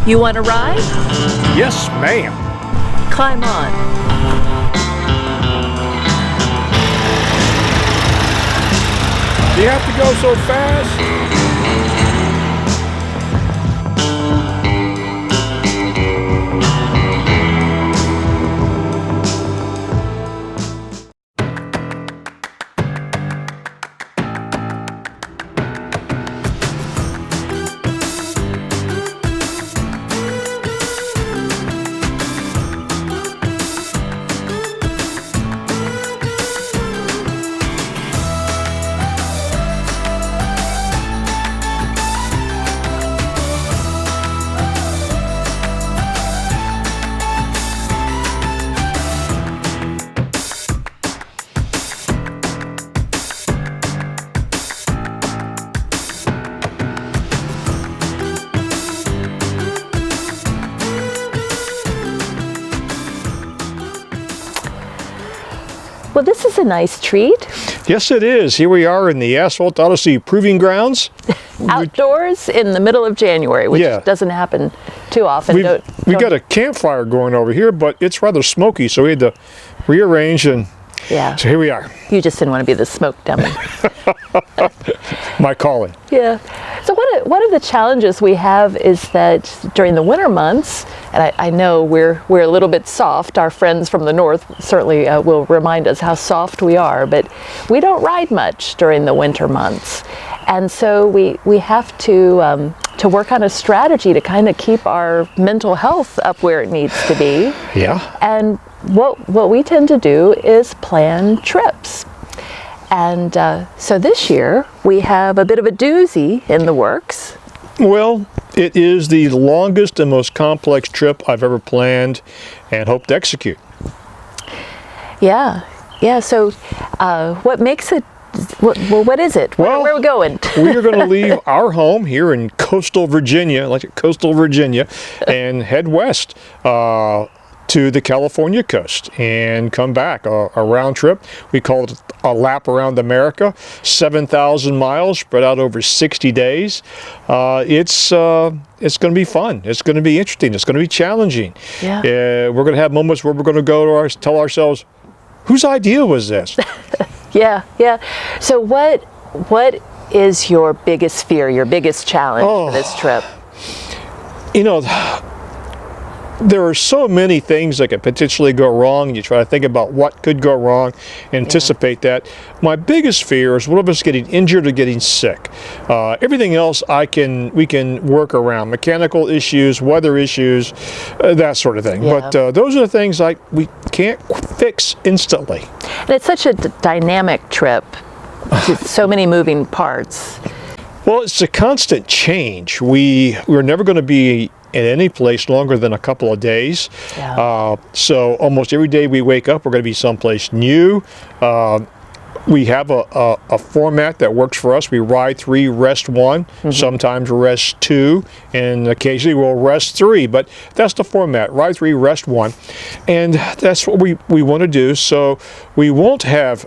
You want to ride? Yes, ma'am. Climb on. Do you have to go so fast? Well, this is a nice treat. Yes, it is. Here we are in the Asphalt Odyssey Proving Grounds. Outdoors in the middle of January, which doesn't happen too often. We've got a campfire going over here, but it's rather smoky, so we had to rearrange, and so here we are. You just didn't want to be the smoke dummy. My calling. Yeah. So one of the challenges we have is that during the winter months, and I know we're a little bit soft, our friends from the north certainly will remind us how soft we are, but we don't ride much during the winter months. And so we have to work on a strategy to kind of keep our mental health up where it needs to be. Yeah. And what we tend to do is plan trips. And so this year we have a bit of a doozy in the works. Well, it is the longest and most complex trip I've ever planned and hope to execute. Yeah. So what makes it, what is it? Where are we going? We are going to leave our home here in coastal Virginia, and head west to the California coast and come back. A round trip. We call it a lap around America, 7,000 miles spread out over 60 days. It's going to be fun. It's going to be interesting. It's going to be challenging. Yeah. We're going to have moments where we're going to go to tell ourselves, whose idea was this? Yeah. So what is your biggest fear, your biggest challenge for this trip? You know, there are so many things that could potentially go wrong. You try to think about what could go wrong, anticipate that. My biggest fear is one of us getting injured or getting sick. Everything else we can work around. Mechanical issues, weather issues, that sort of thing. Yeah. But those are the things we can't fix instantly. And it's such a dynamic trip. So many moving parts. Well, it's a constant change. We're never going to be in any place longer than a couple of days. Yeah. So almost every day we wake up, we're going to be someplace new. We have a format that works for us. We ride 3, rest 1, sometimes rest 2, and occasionally we'll rest 3, but that's the format, ride 3, rest 1. And that's what we want to do, so we won't have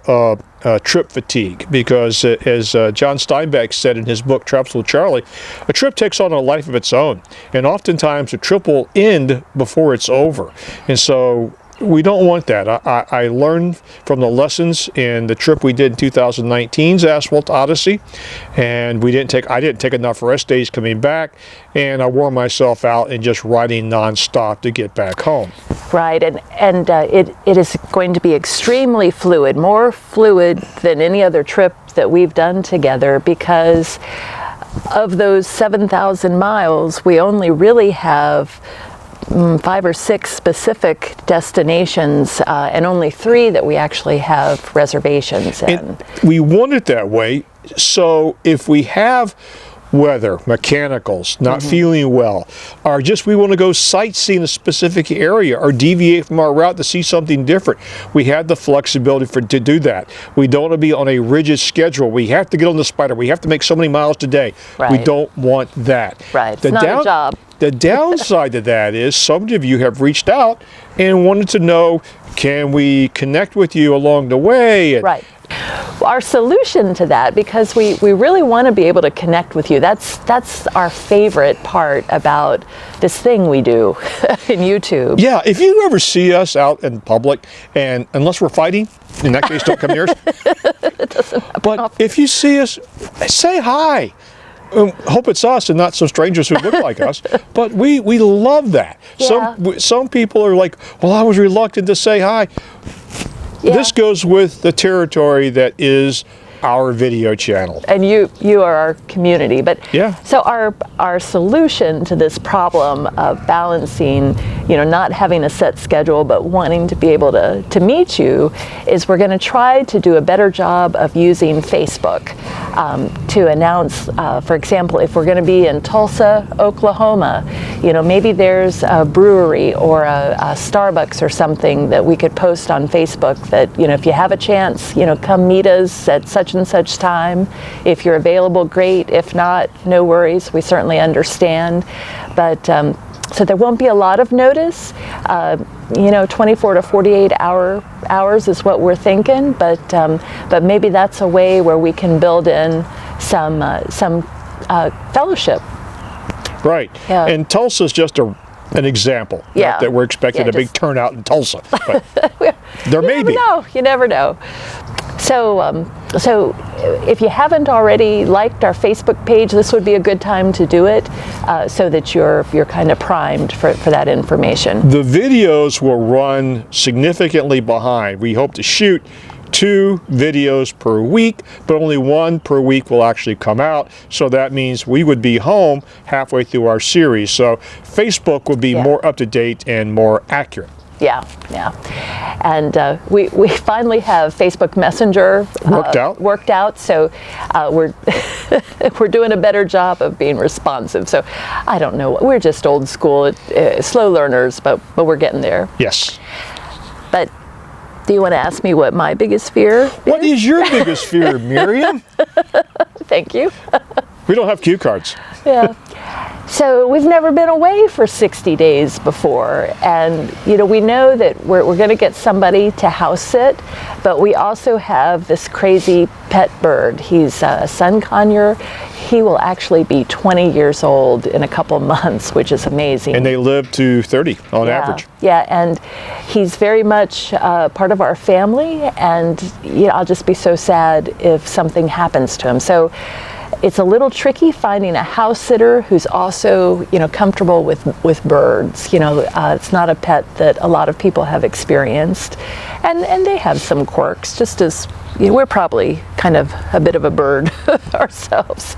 trip fatigue, because as John Steinbeck said in his book Travels with Charlie, a trip takes on a life of its own, and oftentimes a trip will end before it's over. And so we don't want that. I learned from the lessons in the trip we did in 2019's Asphalt Odyssey, and I didn't take enough rest days coming back, and I wore myself out in just riding nonstop to get back home. Right, and it is going to be extremely fluid, more fluid than any other trip that we've done together, because of those 7,000 miles, we only really have 5 or 6 specific destinations, and only 3 that we actually have reservations in. And we want it that way, so if we have weather, mechanicals, not feeling well, or just we want to go sightseeing a specific area or deviate from our route to see something different, we have the flexibility to do that. We don't want to be on a rigid schedule. We have to get on the Spyder. We have to make so many miles today. Right. We don't want that. Right. It's not a job. The downside to that is some of you have reached out and wanted to know, can we connect with you along the way? Right. Our solution to that, because we really want to be able to connect with you. That's our favorite part about this thing we do in YouTube. Yeah, if you ever see us out in public, and unless we're fighting, in that case, don't come near us. It doesn't happen But often. if you see us, say hi. Hope it's us and not some strangers who look like us. But we love that. Yeah. Some people are like, well, I was reluctant to say hi. Yeah. This goes with the territory that is our video channel. And you are our community. But Yeah. so our solution to this problem of balancing, not having a set schedule but wanting to be able to meet you is we're going to try to do a better job of using Facebook to announce, for example, if we're going to be in Tulsa, Oklahoma, maybe there's a brewery or a Starbucks or something that we could post on Facebook that, if you have a chance, come meet us at such and such time. If you're available, great. If not, no worries. We certainly understand. But so there won't be a lot of notice. 24 to 48 hours is what we're thinking. But maybe that's a way where we can build in some fellowship. Right. Yeah. And Tulsa's just an example. Yeah. Not that we're expecting Yeah, a big just- turnout in Tulsa. But there may be. You never know. So if you haven't already liked our Facebook page, this would be a good time to do it, so that you're kind of primed for that information. The videos will run significantly behind. We hope to shoot 2 videos per week, but only 1 per week will actually come out. So that means we would be home halfway through our series. So Facebook would be Yeah. more up to date and more accurate. Yeah. And we finally have Facebook Messenger worked out. So we're we're doing a better job of being responsive. So I don't know. We're just old school, slow learners, but we're getting there. Yes. But do you want to ask me what my biggest fear? What is your biggest fear, Miriam? Thank you. We don't have cue cards. Yeah. So we've never been away for 60 days before, and we know that we're going to get somebody to house sit, but we also have this crazy pet bird. He's a sun conure. He will actually be 20 years old in a couple months, which is amazing. And they live to 30 on average. Yeah, and he's very much part of our family, and I'll just be so sad if something happens to him. So it's a little tricky finding a house sitter who's also, comfortable with birds. It's not a pet that a lot of people have experienced, and they have some quirks. Just as we're probably kind of a bit of a bird ourselves.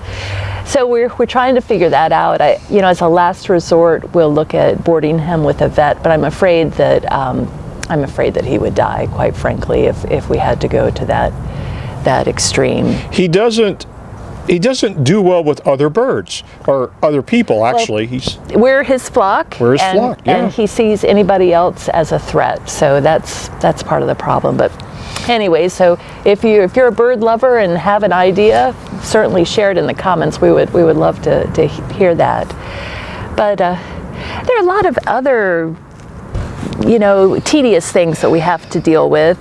So we're trying to figure that out. As a last resort, we'll look at boarding him with a vet, but I'm afraid that he would die, quite frankly, if we had to go to that extreme. He doesn't do well with other birds or other people, actually. We're his flock. We're his flock, yeah. And he sees anybody else as a threat, so that's part of the problem. But anyway, so if you're a bird lover and have an idea, certainly share it in the comments. We would love to hear that. But there are a lot of other tedious things that we have to deal with.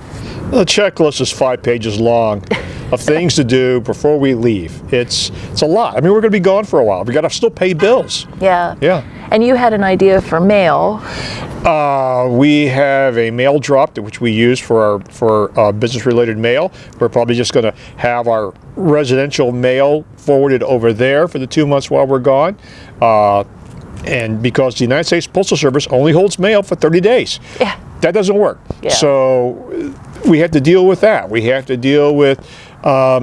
The checklist is 5 pages long of things to do before we leave. It's a lot. I mean, we're going to be gone for a while. We got to still pay bills. Yeah. Yeah. And you had an idea for mail. We have a mail drop which we use for business-related mail. We're probably just going to have our residential mail forwarded over there for the 2 months while we're gone. And because the United States Postal Service only holds mail for 30 days. Yeah. That doesn't work. Yeah. So we have to deal with that. We have to deal with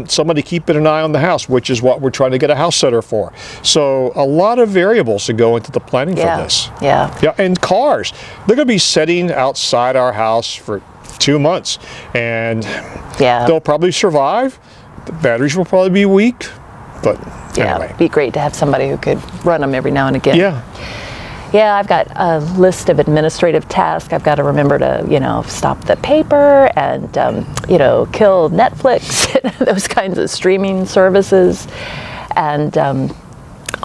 somebody keeping an eye on the house, which is what we're trying to get a house sitter for. So a lot of variables to go into the planning for this. Yeah. Yeah, and cars. They're going to be sitting outside our house for 2 months, and they'll probably survive. The batteries will probably be weak, but anyway. It'd be great to have somebody who could run them every now and again. Yeah. Yeah, I've got a list of administrative tasks. I've got to remember to, stop the paper and, kill Netflix, those kinds of streaming services. And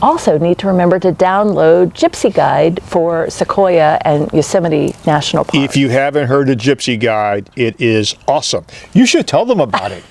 also need to remember to download Gypsy Guide for Sequoia and Yosemite National Park. If you haven't heard of Gypsy Guide, it is awesome. You should tell them about it.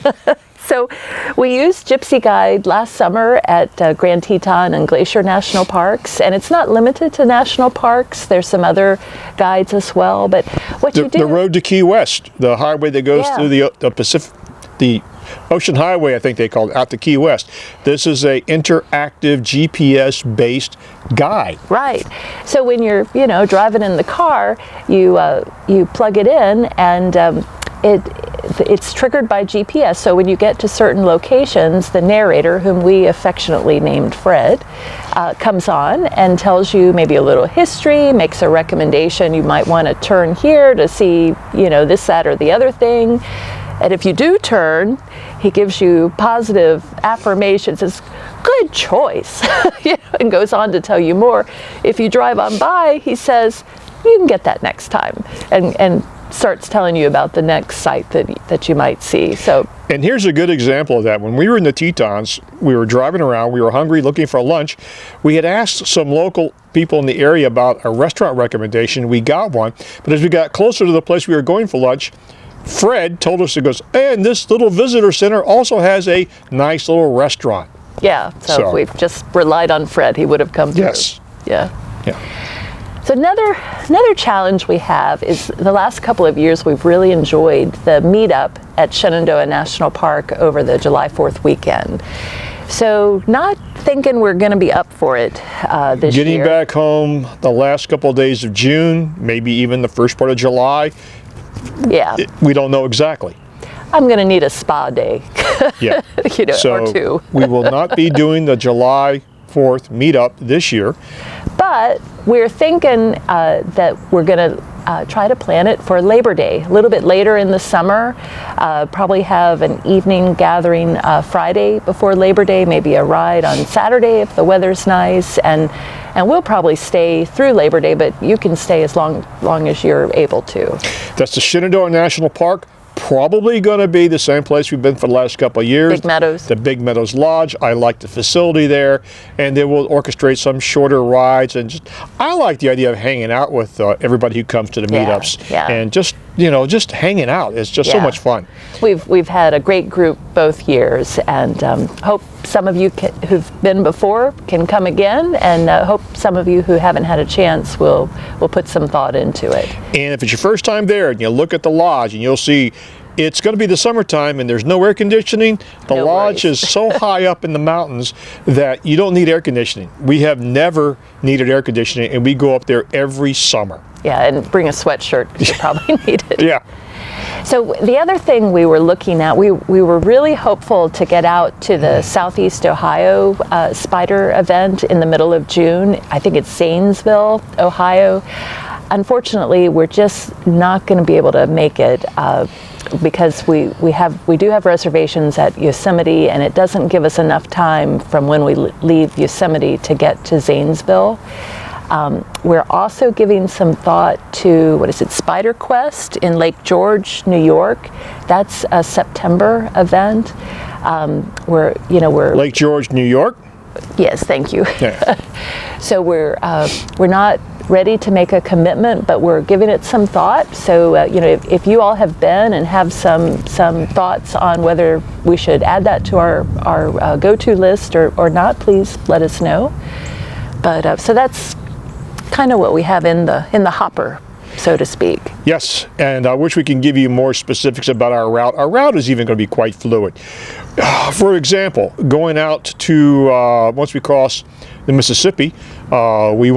So we used Gypsy Guide last summer at Grand Teton and Glacier National Parks, and it's not limited to national parks. There's some other guides as well, but what you do... The road to Key West, the highway that goes through the Pacific, the Ocean Highway, I think they call it, out to Key West. This is a interactive GPS-based guide. Right. So when you're, driving in the car, you plug it in, and it's triggered by GPS. So when you get to certain locations, the narrator, whom we affectionately named Fred, comes on and tells you maybe a little history, makes a recommendation. You might want to turn here to see, this, that, or the other thing. And if you do turn, he gives you positive affirmations, says, good choice, and goes on to tell you more. If you drive on by, he says, you can get that next time, and starts telling you about the next site that you might see. So, and here's a good example of that. When we were in the Tetons, we were driving around, we were hungry, looking for lunch. We had asked some local people in the area about a restaurant recommendation. We got one, but as we got closer to the place we were going for lunch, Fred told us, he goes, and this little visitor center also has a nice little restaurant. Yeah, so if we've just relied on Fred, he would have come through. Yes. Yeah. So another challenge we have is the last couple of years we've really enjoyed the meetup at Shenandoah National Park over the July 4th weekend. So not thinking we're going to be up for it this year. Getting back home the last couple of days of June, maybe even the first part of July. Yeah. We don't know exactly. I'm going to need a spa day. Yeah. Or two. We will not be doing the July 4th meetup this year. But we're thinking that we're going to try to plan it for Labor Day, a little bit later in the summer. Probably have an evening gathering Friday before Labor Day, maybe a ride on Saturday if the weather's nice, and we'll probably stay through Labor Day, but you can stay as long as you're able to. That's the Shenandoah National Park. Probably going to be the same place we've been for the last couple of years. Big Meadows. The Big Meadows Lodge. I like the facility there, and they will orchestrate some shorter rides. And I like the idea of hanging out with everybody who comes to the meetups, and just hanging out. It's just so much fun. We've had a great group both years, and hope some of you who've been before can come again, and hope some of you who haven't had a chance will put some thought into it. And if it's your first time there, and you look at the lodge, and you'll see it's going to be the summertime and there's no air conditioning. The lodge is so high up in the mountains that you don't need air conditioning. We have never needed air conditioning, and we go up there every summer. Yeah, and bring a sweatshirt because you probably need it. Yeah. So the other thing we were looking at, we were really hopeful to get out to the Southeast Ohio Spyder event in the middle of June. I think it's Zanesville, Ohio. Unfortunately, we're just not going to be able to make it because we do have reservations at Yosemite, and it doesn't give us enough time from when we leave Yosemite to get to Zanesville. We're also giving some thought to, Spyder Quest in Lake George, New York. That's a September event. We're Lake George, New York? Yes, thank you. Yeah. So we're not ready to make a commitment, but we're giving it some thought. So if you all have been and have some thoughts on whether we should add that to our go-to list or not, please let us know. But so that's kind of what we have in the hopper, so to speak. Yes, and I wish we can give you more specifics about our route. Our route is even going to be quite fluid. For example, going out to once we cross the Mississippi, we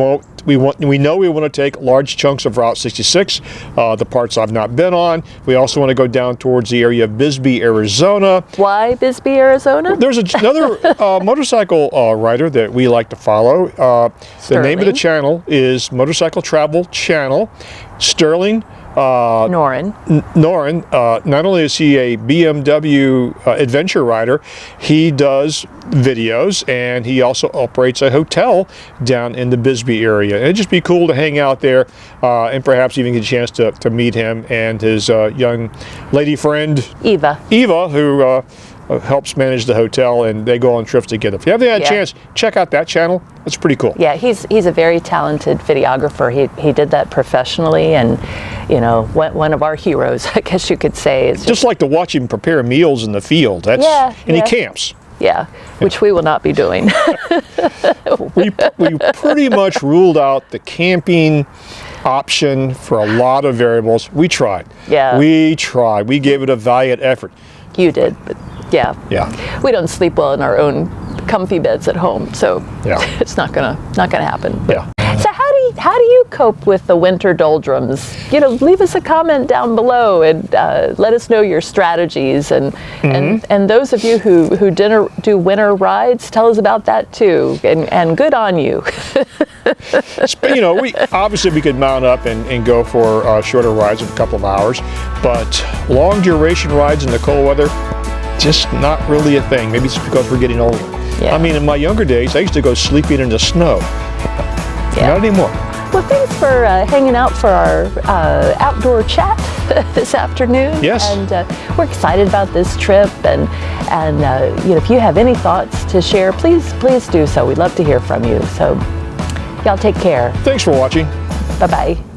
know we want to take large chunks of Route 66, the parts I've not been on. We also want to go down towards the area of Bisbee, Arizona. Why Bisbee, Arizona? There's another motorcycle rider that we like to follow. The name of the channel is Motorcycle Travel Channel. Sterling Norin. Not only is he a BMW adventure rider, he does videos, and he also operates a hotel down in the Bisbee area. And it'd just be cool to hang out there and perhaps even get a chance to meet him and his young lady friend Eva, who helps manage the hotel, and they go on trips together. If you haven't had a chance, check out that channel. It's pretty cool. Yeah, he's a very talented videographer. He did that professionally, and you know, one of our heroes, I guess you could say. It's just like to watch him prepare meals in the field. That's, and he camps. Yeah, which we will not be doing. we pretty much ruled out the camping option for a lot of variables. We tried. Yeah. We tried. We gave it a valiant effort. You did, but yeah. Yeah. We don't sleep well in our own comfy beds at home, so it's not gonna happen. Yeah. So how do you cope with the winter doldrums? You know, leave us a comment down below and let us know your strategies. And those of you who do winter rides, tell us about that too. And good on you. You know, we could mount up and go for shorter rides of a couple of hours, but long duration rides in the cold weather, just not really a thing. Maybe it's because we're getting older. Yeah. I mean, in my younger days, I used to go sleeping in the snow. Not anymore. Well, thanks for hanging out for our outdoor chat this afternoon. Yes. And we're excited about this trip. And you know, if you have any thoughts to share, please do so. We'd love to hear from you. So, y'all take care. Thanks for watching. Bye-bye.